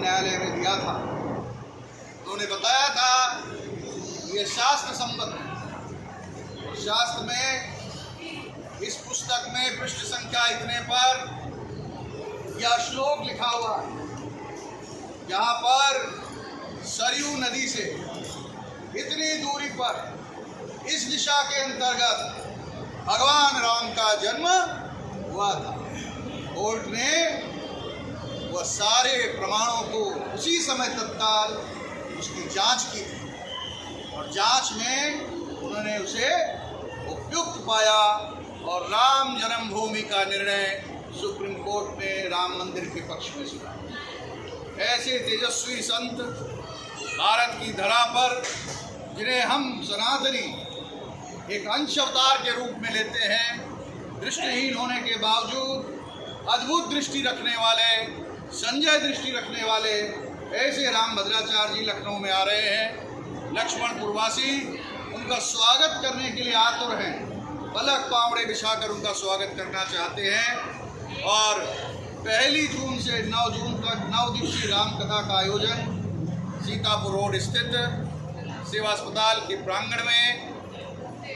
न्यायालय में दिया था। उन्होंने बताया था ये शास्त्र संबद्ध है और शास्त्र में इस पुस्तक में पृष्ठ संख्या इतने पर यह श्लोक लिखा हुआ है, जहाँ पर सरयू नदी से इतनी दूरी पर इस दिशा के अंतर्गत भगवान राम का जन्म हुआ था। कोर्ट ने वह सारे प्रमाणों को उसी समय तत्काल उसकी जांच की और जांच में उन्होंने उसे उपयुक्त पाया और राम जन्मभूमि का निर्णय सुप्रीम कोर्ट ने राम मंदिर के पक्ष में सुना। ऐसे तेजस्वी संत भारत की धरा पर, जिन्हें हम सनातनी एक अंश अवतार के रूप में लेते हैं, दृष्टिहीन होने के बावजूद अद्भुत दृष्टि रखने वाले, संजय दृष्टि रखने वाले ऐसे राम भद्राचार्य जी लखनऊ में आ रहे हैं। लक्ष्मणपुर वासी उनका स्वागत करने के लिए आतुर हैं, पलक पावड़े बिछाकर उनका स्वागत करना चाहते हैं। और 1 जून से 9 जून तक 9 दिवसीय राम कथा का आयोजन सीतापुर रोड स्थित सेवा अस्पताल के प्रांगण में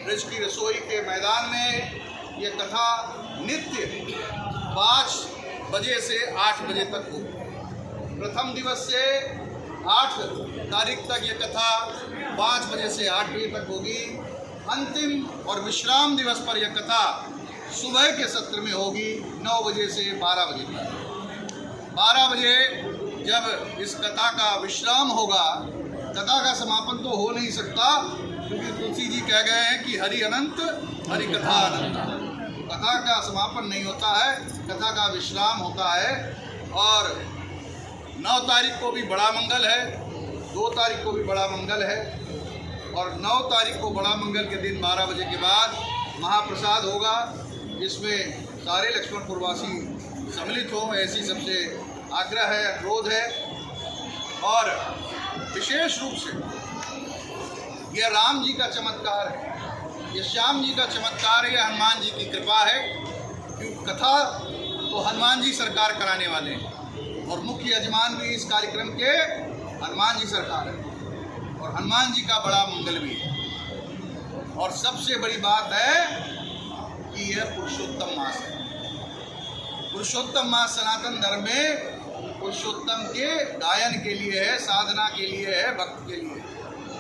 ब्रज की रसोई के मैदान में ये कथा नित्य 5 बजे से 8 बजे तक होगी। प्रथम दिवस से 8 तारीख तक ये कथा 5 बजे से 8 बजे तक होगी। अंतिम और विश्राम दिवस पर यह कथा सुबह के सत्र में होगी 9 बजे से 12 बजे तक। 12 बजे जब इस कथा का विश्राम होगा, कथा का समापन तो हो नहीं सकता, क्योंकि तुलसी जी कह गए हैं कि हरि अनंत हरि कथा अनंत। कथा का समापन नहीं होता है, कथा का विश्राम होता है। और 9 तारीख को भी बड़ा मंगल है, 2 तारीख को भी बड़ा मंगल है और 9 तारीख को बड़ा मंगल के दिन 12 बजे के बाद महाप्रसाद होगा, जिसमें सारे लक्ष्मणपुर वासी सम्मिलित हों, ऐसी सबसे आग्रह है, अनुरोध है। और विशेष रूप से यह राम जी का चमत्कार है, ये श्याम जी का चमत्कार है, यह हनुमान जी की कृपा है। क्योंकि कथा तो हनुमान जी सरकार कराने वाले हैं और मुख्य यजमान भी इस कार्यक्रम के हनुमान जी सरकार है और हनुमान जी का बड़ा मंगल भी है। और सबसे बड़ी बात है कि यह पुरुषोत्तम मास है। पुरुषोत्तम मास सनातन धर्म में पुरुषोत्तम के गायन के लिए है, साधना के लिए है, भक्त के लिए।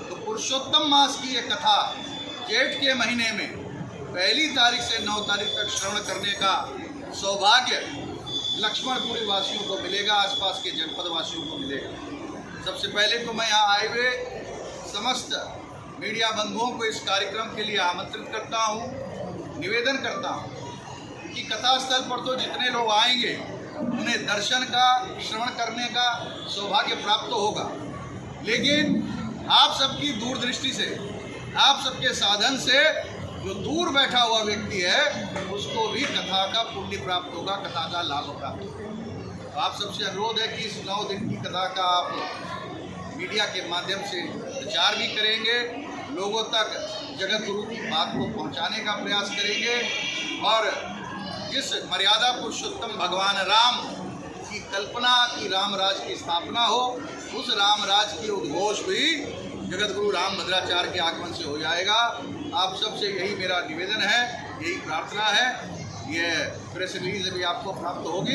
तो पुरुषोत्तम मास की यह कथा जेठ के महीने में 1 तारीख से 9 तारीख तक श्रवण करने का सौभाग्य लक्ष्मणपुरी वासियों को मिलेगा, आसपास के जनपद वासियों को मिलेगा। सबसे पहले तो मैं यहाँ आए हुए समस्त मीडिया बंधुओं को इस कार्यक्रम के लिए आमंत्रित करता हूँ, निवेदन करता हूँ कि कथा स्थल पर तो जितने लोग आएंगे उन्हें दर्शन का, श्रवण करने का सौभाग्य प्राप्त होगा, लेकिन आप सबकी दूरदृष्टि से, आप सबके साधन से जो दूर बैठा हुआ व्यक्ति है उसको भी कथा का पुण्य प्राप्त होगा, कथा का लाभ प्राप्त होगा। तो आप सबसे अनुरोध है कि इस 9 दिन की कथा का आप मीडिया के माध्यम से प्रचार भी करेंगे, लोगों तक जगत गुरु की बात को पहुंचाने का प्रयास करेंगे और जिस मर्यादा पुरुषोत्तम भगवान राम की कल्पना की राम राज की स्थापना हो, उस राम राज की उद्घोष भी जगत गुरु राम भद्राचार्य के आगमन से हो जाएगा। आप सबसे यही मेरा निवेदन है, यही प्रार्थना है। ये प्रेस रिलीज भी आपको प्राप्त होगी।